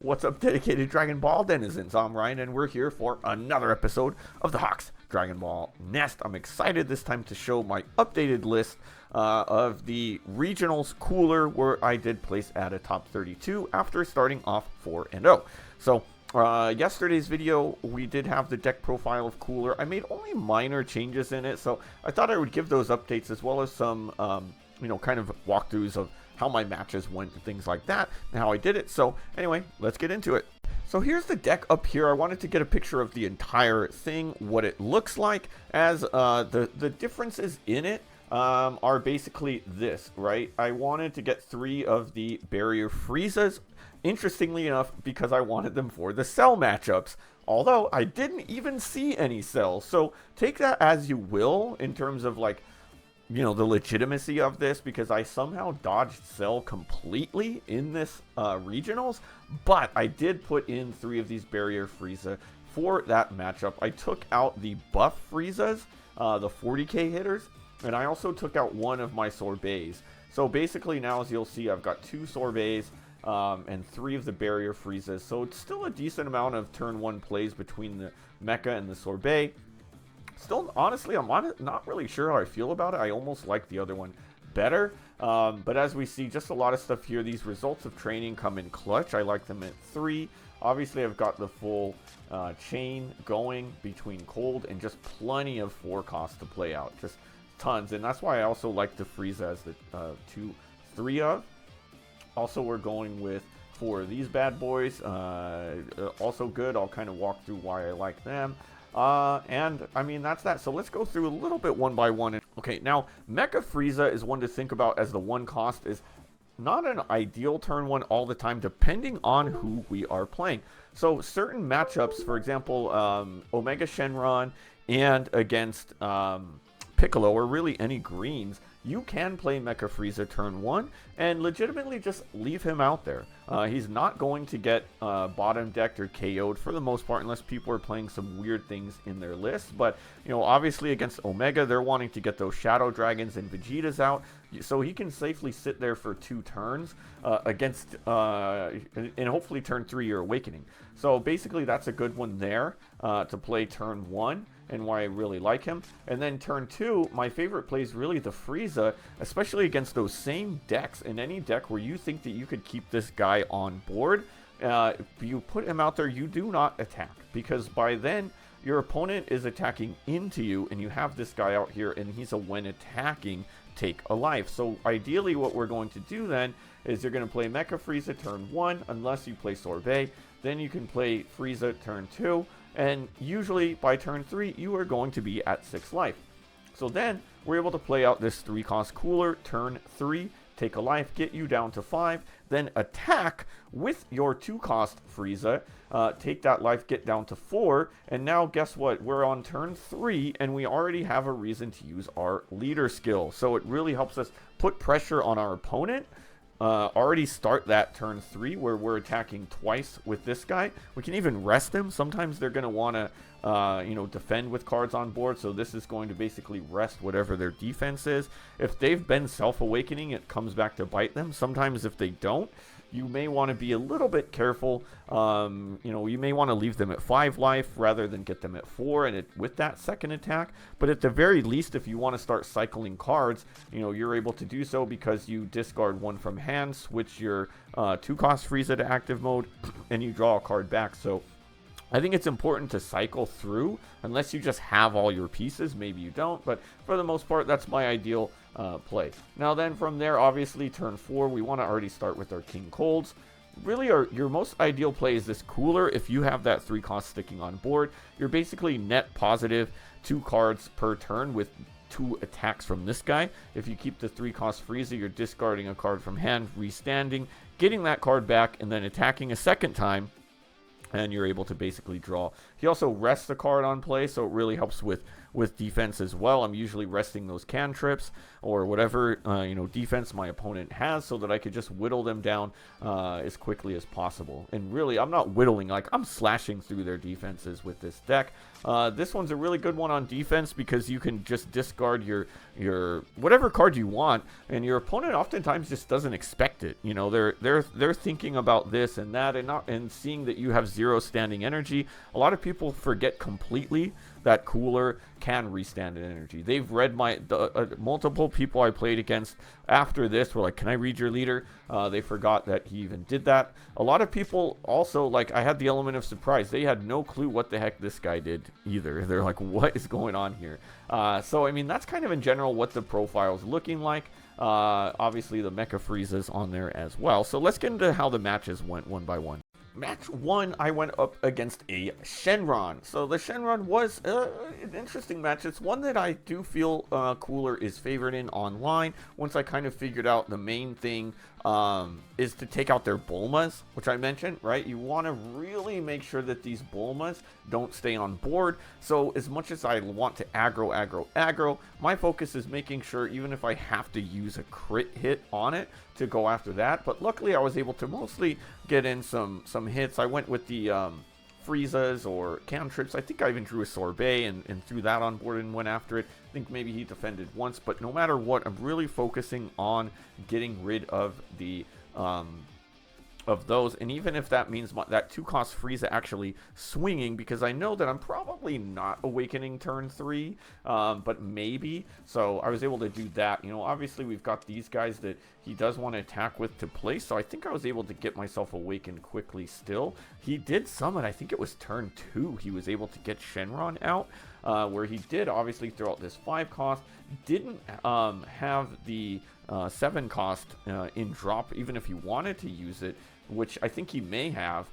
What's up, dedicated Dragon Ball denizens? I'm Ryan, and we're here for another episode of the Hawks Dragon Ball Nest. I'm excited this time to show my updated list of the regionals cooler, where I did place at a top 32 after starting off 4-0. So, yesterday's video, we did have the deck profile of cooler. I made only minor changes in it, so I thought I would give those updates as well as some, kind of walkthroughs of how my matches went and things like that, and how I did it. So anyway, let's get into it. So here's the deck up here. I wanted to get a picture of the entire thing, what it looks like, as the differences in it are basically this, right? I wanted to get 3 of the barrier Friezas, interestingly enough, because I wanted them for the Cell matchups. Although I didn't even see any Cells. So take that as you will in terms of like, the legitimacy of this, because I somehow dodged Cell completely in this regionals, but I did put in 3 of these barrier Frieza for that matchup. I took out the buff Friezas, the 40k hitters, and I also took out 1 of my Sorbets. So basically now, as you'll see, I've got 2 Sorbets and 3 of the barrier Friezas. So it's still a decent amount of turn 1 plays between the Mecha and the Sorbet. Still, honestly, I'm not really sure how I feel about it. I almost like the other one better. But as we see, just a lot of stuff here. These results of training come in clutch. I like them at 3. Obviously, I've got the full chain going between cold and just plenty of 4 costs to play out. Just tons. And that's why I also like the Frieza as the 3 of. Also, we're going with 4 of these bad boys. Also good. I'll kind of walk through why I like them. And I mean, that's that. So let's go through a little bit one by one. Okay, now Mecha Frieza is one to think about, as the 1 cost is not an ideal turn 1 all the time, depending on who we are playing. So certain matchups, for example, Omega Shenron and against Piccolo, or really any greens, you can play Mecha Frieza turn 1 and legitimately just leave him out there. He's not going to get bottom decked or KO'd for the most part, unless people are playing some weird things in their list. But, obviously against Omega, they're wanting to get those Shadow Dragons and Vegetas out, so he can safely sit there for 2 turns against, and hopefully turn 3 you're Awakening. So basically that's a good one there to play turn 1. And why I really like him. And then turn 2, my favorite play is really the Frieza, especially against those same decks. In any deck where you think that you could keep this guy on board, if you put him out there, you do not attack, because by then your opponent is attacking into you, and you have this guy out here, and he's a when attacking take a life. So ideally what we're going to do then is you're going to play Mecha Frieza turn 1, unless you play Sorbet. Then you can play Frieza turn 2, and usually by turn 3 you are going to be at 6 life. So then we're able to play out this 3 cost cooler turn 3, take a life, get you down to 5, then attack with your 2 cost Frieza, take that life, get down to 4, and now guess what? We're on turn 3 and we already have a reason to use our leader skill. So it really helps us put pressure on our opponent. Already start that turn 3 where we're attacking twice with this guy. We can even rest him. Sometimes they're going to want to, defend with cards on board. So this is going to basically rest whatever their defense is. If they've been self-awakening, it comes back to bite them. Sometimes if they don't, you may want to be a little bit careful. You may want to leave them at 5 life rather than get them at 4 and with that second attack. But at the very least, if you want to start cycling cards, you're able to do so because you discard 1 from hand, switch your 2 cost Frieza to active mode, and you draw a card back. So I think it's important to cycle through, unless you just have all your pieces. Maybe you don't, but for the most part, that's my ideal play. Now then, from there, obviously, turn 4, we want to already start with our King Colds. Really, your most ideal play is this cooler. If you have that 3 cost sticking on board, you're basically net positive 2 cards per turn with 2 attacks from this guy. If you keep the 3 cost Frieza, you're discarding a card from hand, restanding, getting that card back, and then attacking a second time, and you're able to basically draw. He also rests the card on play, so it really helps with with defense as well. I'm usually resting those cantrips or whatever defense my opponent has, so that I could just whittle them down as quickly as possible. And really, I'm not whittling, like I'm slashing through their defenses with this deck. This one's a really good one on defense because you can just discard your whatever card you want, and your opponent oftentimes just doesn't expect it. They're thinking about this and that, and seeing that you have 0 standing energy. A lot of people forget completely that Cooler can restand in energy. They've read multiple people I played against after this were like, "Can I read your leader?" They forgot that he even did that. A lot of people also, like, I had the element of surprise. They had no clue what the heck this guy did either. They're like, "What is going on here?" So I mean, that's kind of in general what the profile is looking like. Obviously the Mecha Frieza's on there as well. So let's get into how the matches went one by one. Match 1, I went up against a Shenron. So the Shenron was an interesting match. It's one that I do feel Cooler is favored in online. Once I kind of figured out the main thing is to take out their Bulmas, which I mentioned, right? You want to really make sure that these Bulmas don't stay on board. So as much as I want to aggro, my focus is making sure, even if I have to use a crit hit on it, to go after that. But luckily I was able to mostly get in some hits. I went with the Friezas or cantrips. I think I even drew a Sorbet and threw that on board and went after it. I think maybe he defended once, but no matter what, I'm really focusing on getting rid of the of those, and even if that means that 2-cost Frieza actually swinging, because I know that I'm probably not awakening turn 3, but maybe. So I was able to do that. Obviously we've got these guys that he does want to attack with to place, so I think I was able to get myself awakened quickly still. He did summon, I think it was turn 2, he was able to get Shenron out, where he did obviously throw out this 5-cost, didn't have the 7-cost in drop, even if he wanted to use it, which I think he may have.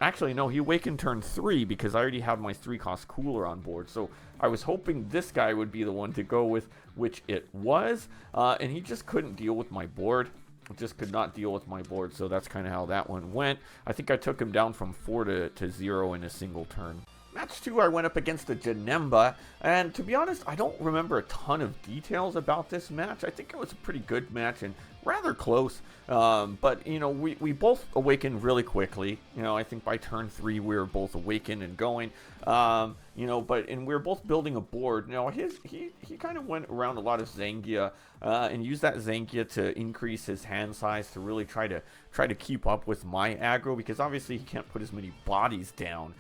Actually, no, he awakened turn 3 because I already have my 3-cost Cooler on board. So I was hoping this guy would be the one to go with, which it was. And he just couldn't deal with my board. Just could not deal with my board. So that's kind of how that one went. I think I took him down from 4 to 0 in a single turn. Match 2, I went up against a Janemba, and to be honest, I don't remember a ton of details about this match. I think it was a pretty good match and rather close, but we both awakened really quickly. I think by turn 3 we were both awakened and going, and we were both building a board. He kind of went around a lot of Zangia and used that Zangia to increase his hand size to really try to keep up with my aggro, because obviously he can't put as many bodies down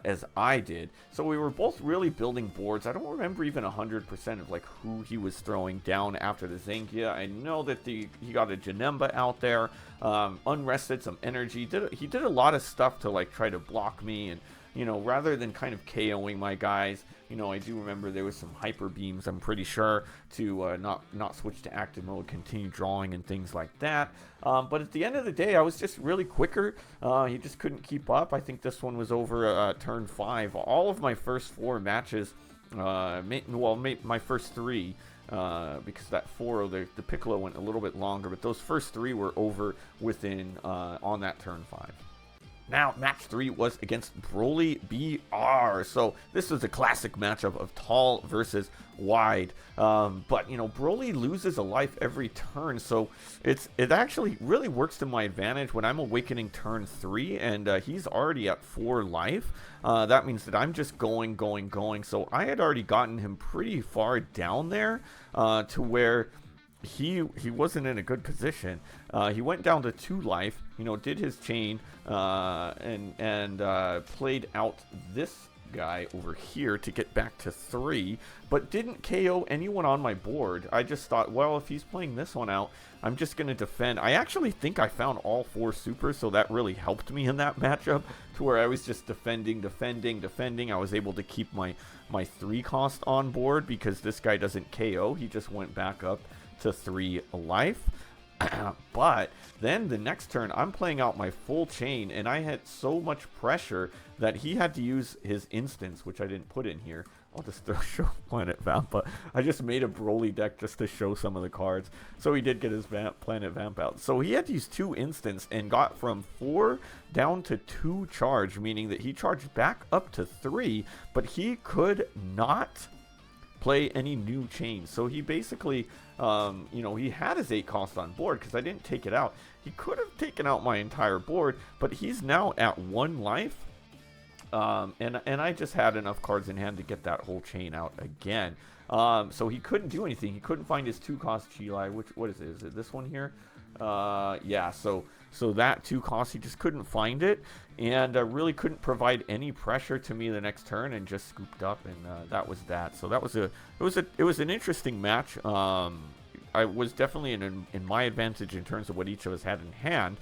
as I did. So we were both really building boards. I don't remember even 100% of like who he was throwing down after the Zangia. I know that he got a Janemba out there, unrested some energy. He did a lot of stuff to like try to block me, and rather than kind of KOing my guys, I do remember there was some hyper beams, I'm pretty sure, to not switch to active mode, continue drawing and things like that. But at the end of the day, I was just really quicker. He just couldn't keep up. I think this one was over turn 5. All of my first 4 matches, my first 3, because that 4, the Piccolo went a little bit longer, but those first 3 were over within on that turn 5. Now, match 3 was against Broly BR. So this is a classic matchup of tall versus wide. But Broly loses a life every turn, so it actually really works to my advantage when I'm awakening turn 3, and he's already at 4 life. That means that I'm just going. So I had already gotten him pretty far down there to where he wasn't in a good position. He went down to 2 life, did his chain, and played out this guy over here to get back to 3, but didn't KO anyone on my board. I just thought, well, if he's playing this one out, I'm just going to defend. I actually think I found all 4 supers, so that really helped me in that matchup, to where I was just defending. I was able to keep my 3-cost on board because this guy doesn't KO. He just went back up to 3 life. But then the next turn, I'm playing out my full chain, and I had so much pressure that he had to use his instance, which I didn't put in here, I'll just show Planet Vamp, but I just made a Broly deck just to show some of the cards. So he did get his Planet Vamp out. So he had these 2 instants and got from 4 down to 2 charge, meaning that he charged back up to 3, but he could not play any new chains. So he basically, he had his 8 cost on board because I didn't take it out. He could have taken out my entire board, but he's now at 1 life. And I just had enough cards in hand to get that whole chain out again. So he couldn't do anything. He couldn't find his 2-cost Chili. What is it? Is it this one here? Yeah, so that 2 cost, he just couldn't find it, and really couldn't provide any pressure to me the next turn, and just scooped up, and that was that. So that was it was an interesting match. I was definitely in my advantage in terms of what each of us had in hand,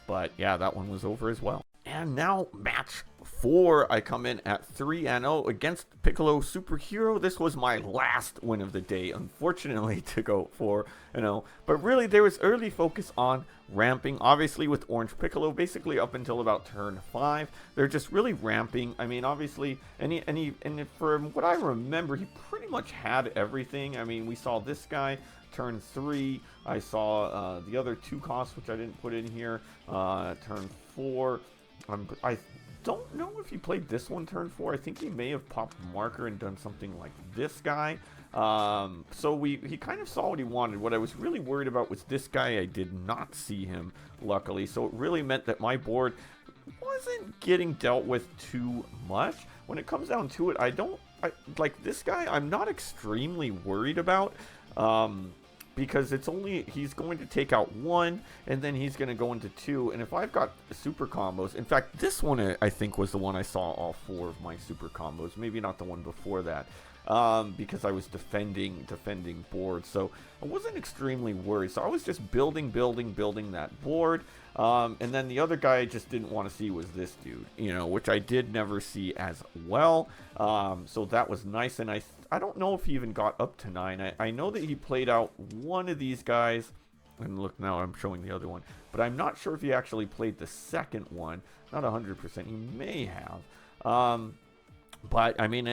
but yeah, that one was over as well. And now match 4, I come in at 3-0 against Piccolo Superhero. This was my last win of the day, unfortunately, to go 4-0. But really, there was early focus on ramping. Obviously, with Orange Piccolo, basically up until about turn 5, they're just really ramping. I mean, obviously, and from what I remember, he pretty much had everything. I mean, we saw this guy turn 3. I saw the other 2 costs, which I didn't put in here, turn 4. I don't know if he played this one turn 4. I think he may have popped marker and done something like this guy. So he kind of saw what he wanted. What I was really worried about was this guy. I did not see him, luckily. So it really meant that my board wasn't getting dealt with too much. When it comes down to it, like this guy, I'm not extremely worried about. Because he's going to take out 1, and then he's going to go into 2, and if I've got super combos, in fact, this one I think was the one I saw all 4 of my super combos, maybe not the one before that, because I was defending board, so I wasn't extremely worried, so I was just building that board, and then the other guy I just didn't want to see was this dude, which I did never see as well, so that was nice, and I don't know if he even got up to 9. I know that he played out one of these guys, and look, now I'm showing the other one, but I'm not sure if he actually played the second one. Not 100%. He may have. But I mean,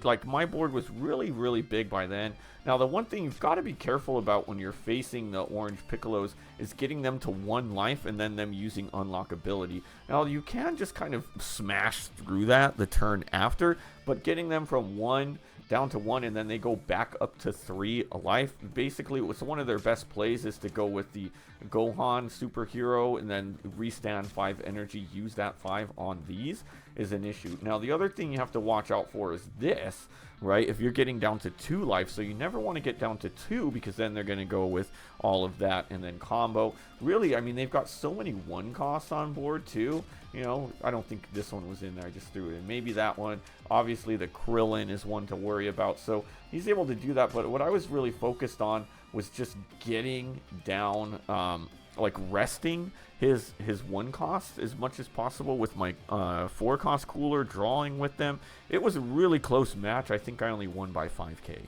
like my board was really big by then. Now, the one thing you've got to be careful about when you're facing the Orange Piccolos is getting them to 1 life and then them using unlockability. Now, you can just kind of smash through that the turn after, but getting them from 1 down to 1 and then they go back up to 3 a life. Basically, it's one of their best plays is to go with the Gohan Superhero and then restand 5 energy, use that 5 on these is an issue. Now, the other thing you have to watch out for is this, right? If you're getting down to 2 life, so you never want to get down to 2 because then they're going to go with all of that and then combo. Really, I mean, they've got so many 1 costs on board too. I don't think this one was in there. I just threw it in. Maybe that one. Obviously, the Krillin is one to worry about. So he's able to do that. But what I was really focused on was just getting down, like resting his 1 cost as much as possible with my 4 cost cooler, drawing with them. It was a really close match. I think I only won by 5k.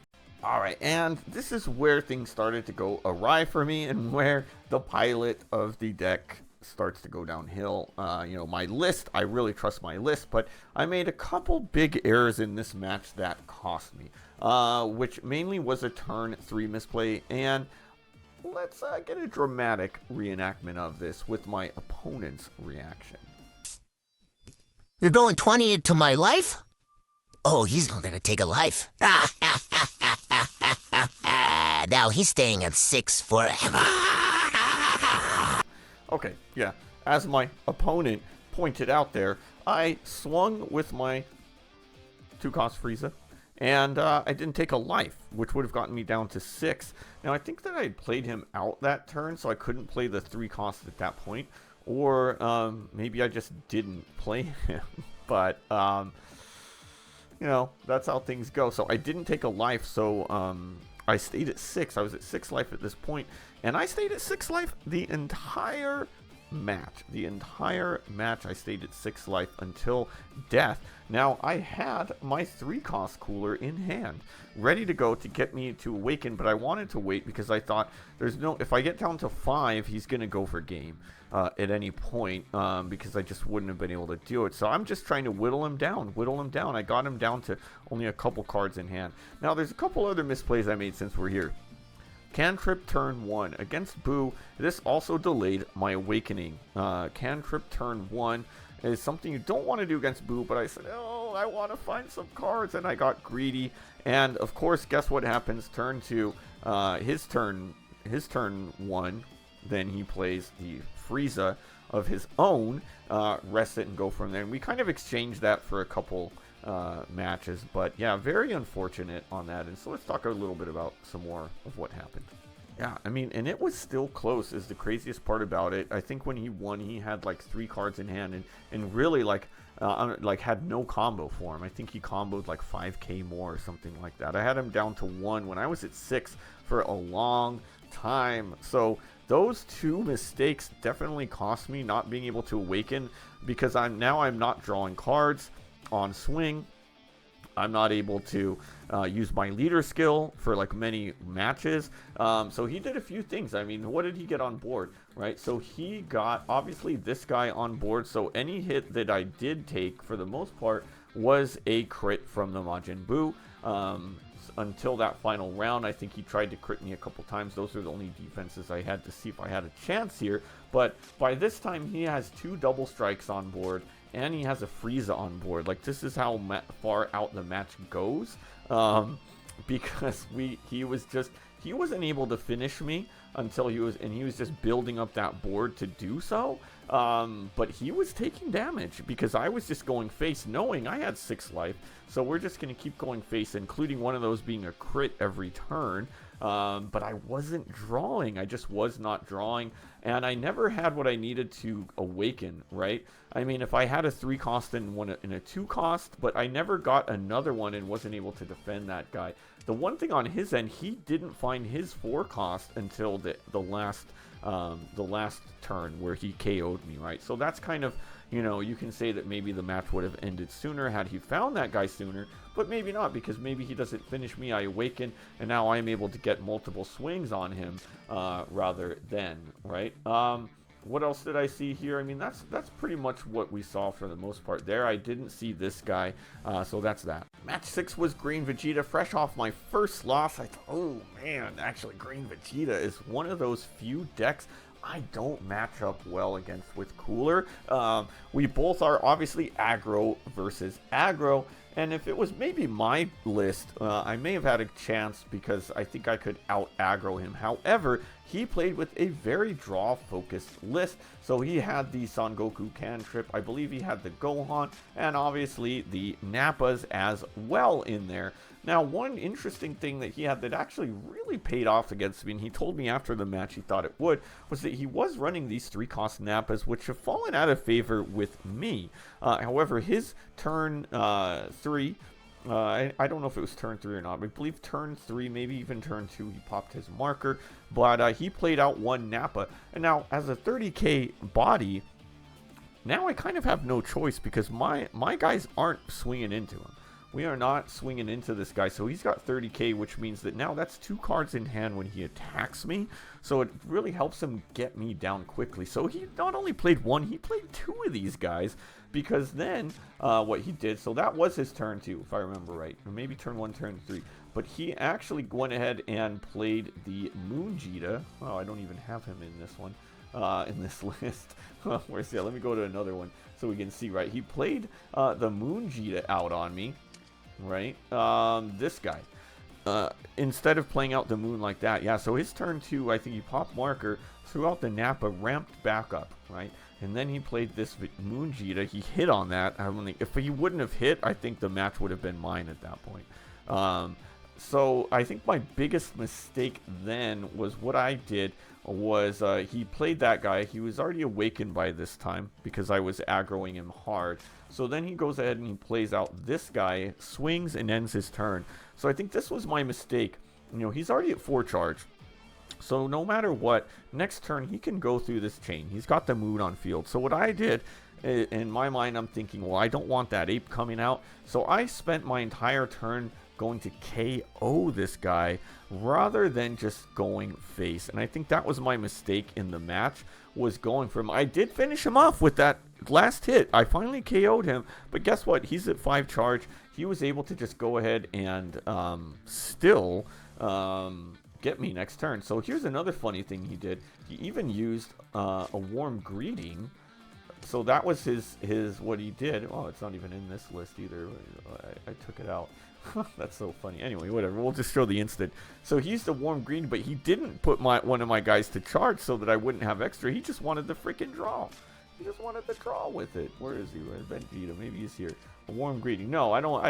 Alright, and this is where things started to go awry for me and where the pilot of the deck starts to go downhill. My list, I really trust my list, but I made a couple big errors in this match that cost me, which mainly was a turn 3 misplay, and let's get a dramatic reenactment of this with my opponent's reaction. You're going 20 to my life? Oh, he's not gonna take a life. Now he's staying at 6 forever. Okay, yeah, as my opponent pointed out there, I swung with my 2-cost Frieza, and I didn't take a life, which would have gotten me down to 6. Now, I think that I had played him out that turn, so I couldn't play the 3 costs at that point, or maybe I just didn't play him, but, that's how things go. So I didn't take a life, so I stayed at 6. I was at 6 life at this point, and I stayed at 6 life the entire match. The entire match I stayed at 6 life until death. Now, I had my 3-cost cooler in hand, ready to go to get me to awaken, but I wanted to wait because I thought if I get down to 5, he's going to go for game at any point because I just wouldn't have been able to do it. So I'm just trying to whittle him down. I got him down to only a couple cards in hand. Now, there's a couple other misplays I made since we're here. Cantrip turn 1 against Boo. This also delayed my awakening. Cantrip turn 1 is something you don't want to do against Boo, but I said, oh, I want to find some cards, and I got greedy. And of course, guess what happens? Turn 2, his turn 1, then he plays the Frieza of his own, rest it and go from there. And we kind of exchanged that for a couple matches, but yeah, very unfortunate on that. And so let's talk a little bit about some more of what happened. Yeah, I mean, and it was still close is the craziest part about it. I think when he won, he had like 3 cards in hand and really like had no combo for him. I think he comboed like 5k more or something like that. I had him down to 1 when I was at 6 for a long time. So those 2 mistakes definitely cost me not being able to awaken because I'm not drawing cards on swing. I'm not able to use my leader skill for like many matches. So he did a few things. I mean, what did he get on board, right? So he got obviously this guy on board. So any hit that I did take for the most part was a crit from the Majin Buu. Until that final round, I think he tried to crit me a couple times. Those are the only defenses I had to see if I had a chance here. But by this time, he has 2 double strikes on board, and he has a Frieza on board. Like, this is how far out the match goes, because he wasn't able to finish me until he was just building up that board to do so. But he was taking damage because I was just going face knowing I had 6 life. So we're just going to keep going face, including one of those being a crit every turn. But I wasn't drawing. I just was not drawing. And I never had what I needed to awaken, right? I mean, if I had a 3 cost and a 2 cost, but I never got another one and wasn't able to defend that guy. The one thing on his end, he didn't find his 4 cost until the last turn where he KO'd me, right? So that's kind of, you can say that maybe the match would have ended sooner had he found that guy sooner, but maybe not, because maybe he doesn't finish me, I awaken, and now I'm able to get multiple swings on him rather than, right? What else did I see here? I mean, that's pretty much what we saw for the most part there. I didn't see this guy, so that's that. Match 6 was Green Vegeta. Fresh off my first loss, I thought, oh man, actually Green Vegeta is one of those few decks I don't match up well against with Cooler. We both are obviously aggro versus aggro, and if it was maybe my list, I may have had a chance because I think I could out-aggro him. However, he played with a very draw-focused list, so he had the Son Goku Cantrip, I believe he had the Gohan, and obviously the Nappas as well in there. Now, one interesting thing that he had that actually really paid off against me, and he told me after the match he thought it would, was that he was running these 3-cost Nappas, which have fallen out of favor with me. However, his turn 3, I don't know if it was turn 3 or not, but I believe turn 3, maybe even turn 2, he popped his marker, but he played out 1 Nappa. And now, as a 30k body, now I kind of have no choice because my guys aren't swinging into him. We are not swinging into this guy, so he's got 30k, which means that now that's 2 cards in hand when he attacks me, so it really helps him get me down quickly. So he not only played 1, he played 2 of these guys, because then what he did, so that was his turn 2, if I remember right, or maybe turn 1, turn 3, but he actually went ahead and played the Moon Vegeta. Oh, I don't even have him in this one. In this list. Where's the? Let me go to another one so we can see, right? He played the Moon Vegeta out on me, right? This guy. Instead of playing out the moon like that. Yeah, so his turn 2, I think he popped marker, threw out the Nappa, ramped back up, right? And then he played this Moon Vegeta. He hit on that. I don't think, if he wouldn't have hit, I think the match would have been mine at that point. So I think my biggest mistake then was what I did was he played that guy. He was already awakened by this time because I was aggroing him hard. So then he goes ahead and he plays out this guy, swings and ends his turn. So I think this was my mistake. He's already at 4 charge. So no matter what, next turn he can go through this chain. He's got the moon on field. So what I did, in my mind, I'm thinking, well, I don't want that ape coming out. So I spent my entire turn going to KO this guy rather than just going face. And I think that was my mistake in the match, was going for him. I did finish him off with that last hit. I finally KO'd him, but guess what? He's at 5 charge. He was able to just go ahead and still get me next turn. So here's another funny thing he did. He even used a warm greeting. So that was his what he did. Oh, it's not even in this list either. I took it out. That's so funny. Anyway, whatever. We'll just show the instant. So he used a warm green, but he didn't put one of my guys to charge so that I wouldn't have extra. He just wanted the freaking draw. He just wanted the draw with it. Where is he? Where's Vegeta? Maybe he's here. A warm greeting. No, I don't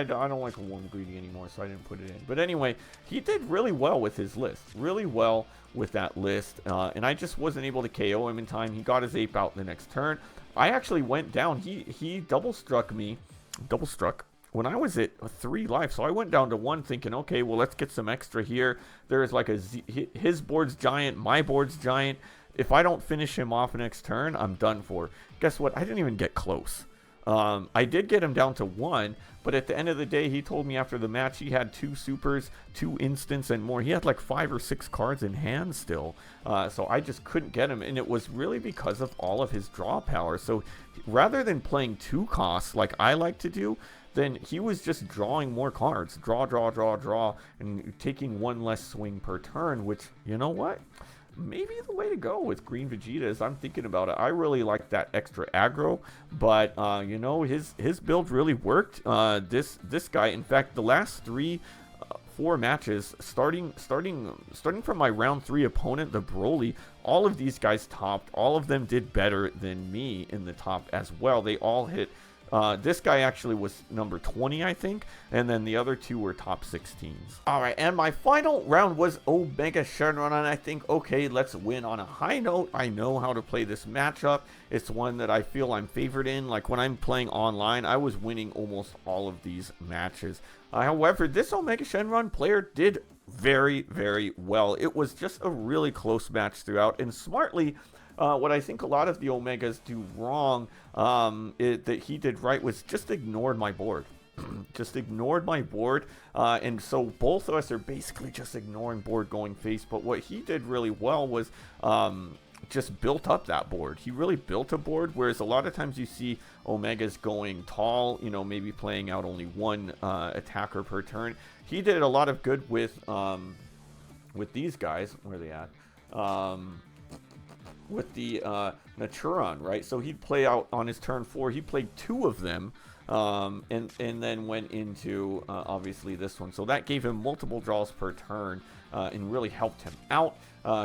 like a warm greeting anymore, so I didn't put it in. But anyway, he did really well with his list. Really well with that list. And I just wasn't able to KO him in time. He got his ape out the next turn. I actually went down. He double struck me. Double struck when I was at 3 life. So I went down to 1 thinking, okay, well, let's get some extra here. There's like his board's giant, my board's giant. If I don't finish him off next turn, I'm done for. Guess what? I didn't even get close. I did get him down to 1, but at the end of the day, he told me after the match he had 2 supers, 2 instants, and more. He had like 5 or 6 cards in hand still. So I just couldn't get him, and it was really because of all of his draw power. So rather than playing 2 costs like I like to do, then he was just drawing more cards. Draw, draw, draw, draw, and taking 1 less swing per turn, which, you know what? Maybe the way to go with Green Vegeta is I'm thinking about it. I really like that extra aggro, but you know, his build really worked. This guy, in fact, the last 4 matches, starting from my round 3 opponent, the Broly, all of these guys topped. All of them did better than me in the top as well. They all hit. This guy actually was number 20, I think, and then the other 2 were top 16s. All right, and my final round was Omega Shenron, and I think, okay, let's win on a high note. I know how to play this matchup. It's one that I feel I'm favored in. Like when I'm playing online, I was winning almost all of these matches. However, this Omega Shenron player did very, very well. It was just a really close match throughout, and smartly, what I think a lot of the Omegas do wrong, that he did right, was just ignored my board. Just ignored my board, and so both of us are basically just ignoring board going face. But what he did really well was just built up that board. He really built a board, whereas a lot of times you see Omegas going tall, you know, maybe playing out only 1 attacker per turn. He did a lot of good with these guys. Where are they at? With the Naturon, right? So he'd play out on his turn 4. He played 2 of them, and then went into obviously this one. So that gave him multiple draws per turn, and really helped him out.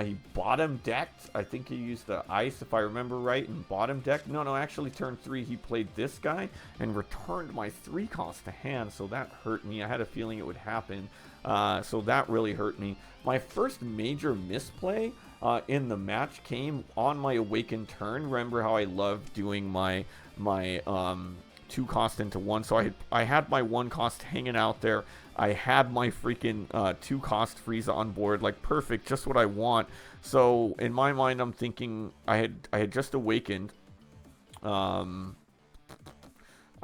He bottom decked. I think he used the ice, if I remember right, and bottom decked. No, actually turn 3 he played this guy and returned my 3 cost to hand. So that hurt me. I had a feeling it would happen. So that really hurt me. My first major misplay in the match came on my awakened turn. Remember how I love doing my 2 cost into 1. So I had my 1 cost hanging out there. I had my freaking 2 cost Frieza on board, like perfect, just what I want. So in my mind, I'm thinking I had just awakened. I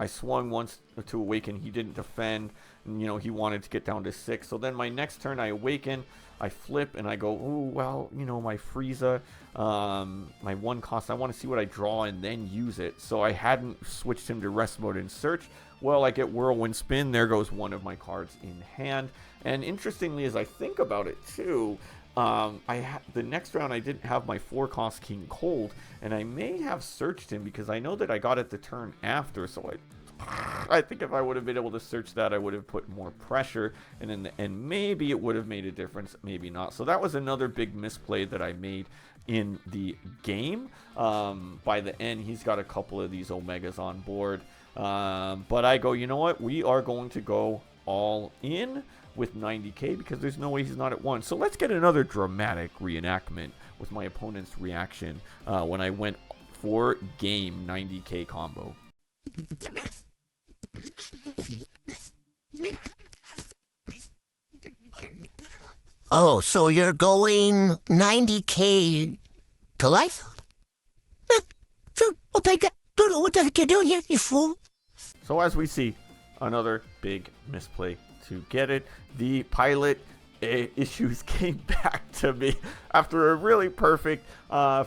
swung once to awaken. He didn't defend. And, you know, he wanted to get down to 6. So then my next turn, I awaken. I flip and I go, oh, well, you know, my Frieza, my 1 cost, I want to see what I draw and then use it. So I hadn't switched him to rest mode and search. Well, I get Whirlwind Spin. There goes one of my cards in hand. And interestingly, as I think about it too, the next round I didn't have my 4 cost King Cold, and I may have searched him because I know that I got it the turn after. So I think if I would have been able to search that, I would have put more pressure, and in the end, maybe it would have made a difference, maybe not. So that was another big misplay that I made in the game. By the end, he's got a couple of these Omegas on board. But I go, you know what? We are going to go all in with 90k because there's no way he's not at 1. So let's get another dramatic reenactment with my opponent's reaction when I went for game 90k combo. Oh, so you're going 90K to life? Sure, I'll take that. Don't know what the heck you're doing here, you fool. So as we see, another big misplay to get it. The pilot issues came back to me after a really perfect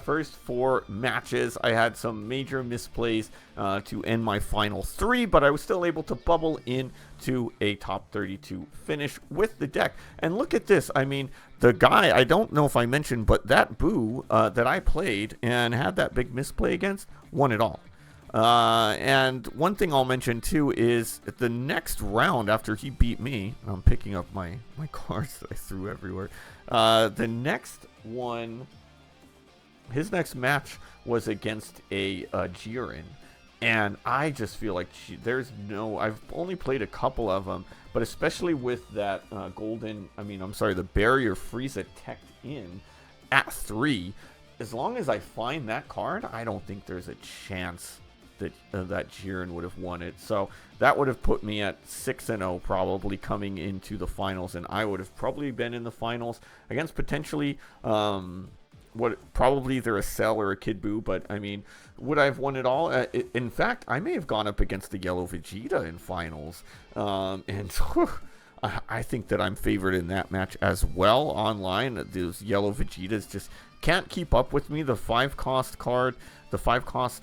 first 4 matches. I had some major misplays to end my final 3, but I was still able to bubble in to a top 32 finish with the deck. And look at this. I mean, the guy, I don't know if I mentioned, but that Boo that I played and had that big misplay against won it all. And one thing I'll mention too is the next round after he beat me, I'm picking up my cards that I threw everywhere. The next one, his next match was against a Jiren. And I just feel like I've only played a couple of them, but especially with that the barrier Frieza teched in at 3, as long as I find that card, I don't think there's a chance that Jiren would have won it. So that would have put me at 6-0 probably coming into the finals, and I would have probably been in the finals against potentially probably either a Cell or a Kid Buu, but I mean, would I have won it all? In fact, I may have gone up against the Yellow Vegeta in finals, and I think that I'm favored in that match as well online. Those Yellow Vegetas just can't keep up with me. The 5-cost card, the 5-cost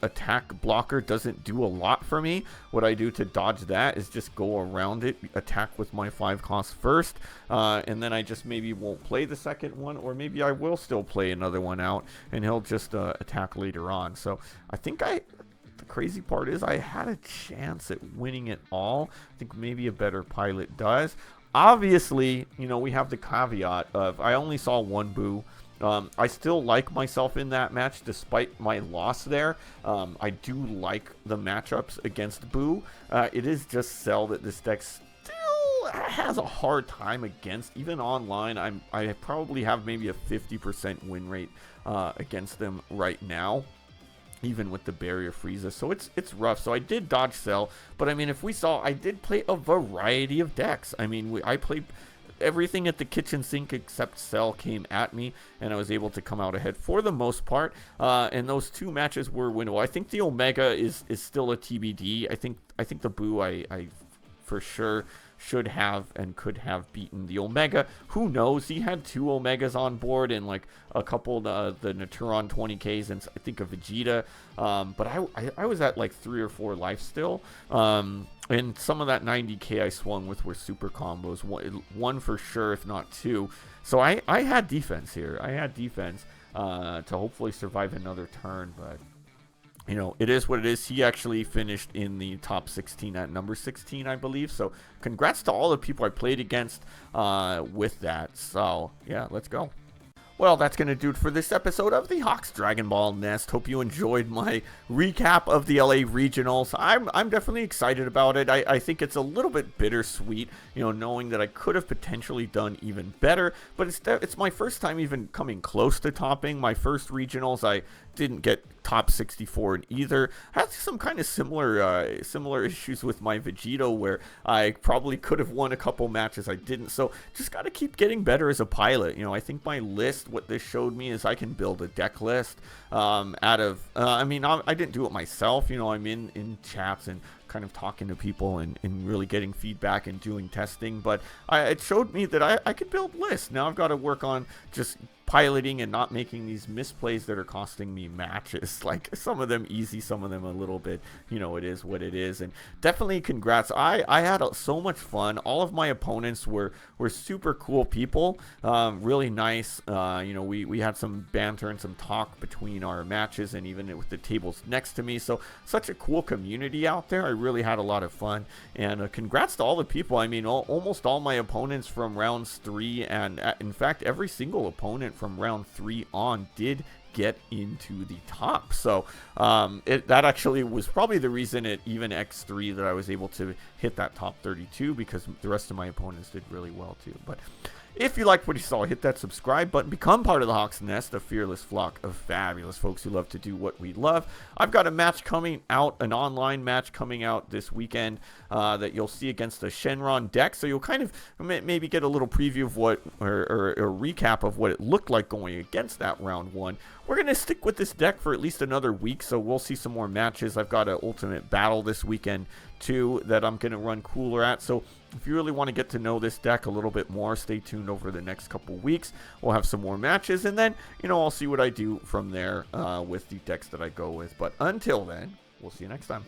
attack blocker doesn't do a lot for me. What I do to dodge that is just go around it, attack with my 5-cost first, and then I just maybe won't play the second one, or maybe I will still play another one out, and he'll just attack later on. So I think the crazy part is I had a chance at winning it all. I think maybe a better pilot does. Obviously, we have the caveat of I only saw one Boo. I still like myself in that match despite my loss there. I do like the matchups against Boo. It is just Cell that this deck still has a hard time against. Even online, I probably have maybe a 50% win rate against them right now, even with the barrier Frieza. So it's rough. So I did dodge Cell, but I mean, if we saw, I did play a variety of decks. I mean, I played everything at the kitchen sink except Cell came at me, and I was able to come out ahead for the most part. And those 2 matches were winnable. I think the Omega is still a TBD. I think the Boo I for sure should have and could have beaten the Omega. Who knows? He had 2 Omegas on board and like a couple of the Naturon 20Ks and I think a Vegeta. But I was at like 3 or 4 life still. And some of that 90K I swung with were super combos. One for sure, if not 2. So I had defense here. I had defense to hopefully survive another turn, but it is what it is. He actually finished in the top 16 at number 16, I believe. So congrats to all the people I played against with that. So, yeah, let's go. Well, that's going to do it for this episode of the Hawks Dragon Ball Nest. Hope you enjoyed my recap of the LA Regionals. I'm definitely excited about it. I think it's a little bit bittersweet, knowing that I could have potentially done even better. But it's my first time even coming close to topping. My first Regionals, I didn't get top 64 in either. I had some kind of similar issues with my Vegito where I probably could have won a couple matches. I didn't. So just got to keep getting better as a pilot. I think my list, what this showed me is I can build a deck list out of, I didn't do it myself. I'm in chats and kind of talking to people and really getting feedback and doing testing, but it showed me that I could build lists. Now I've got to work on just piloting and not making these misplays that are costing me matches. Like some of them easy, some of them a little bit, it is what it is. And definitely congrats. I had so much fun. All of my opponents were super cool people, really nice. We had some banter and some talk between our matches and even with the tables next to me. So such a cool community out there. I really had a lot of fun, and congrats to all the people. I mean, almost all my opponents from rounds 3 and in fact every single opponent from round 3 on did get into the top. So that actually was probably the reason at even X3 that I was able to hit that top 32, because the rest of my opponents did really well too. But If you liked what you saw, hit that subscribe button. Become part of the Hawks Nest, a fearless flock of fabulous folks who love to do what we love. I've got a match coming out, an online match coming out this weekend that you'll see against the Shenron deck. So you'll kind of maybe get a little preview of what, or a recap of what it looked like going against that round one. We're going to stick with this deck for at least another week, so we'll see some more matches. I've got an Ultimate Battle this weekend, too, that I'm going to run Cooler at. So if you really want to get to know this deck a little bit more, stay tuned over the next couple weeks. We'll have some more matches, and then, I'll see what I do from there with the decks that I go with. But until then, we'll see you next time.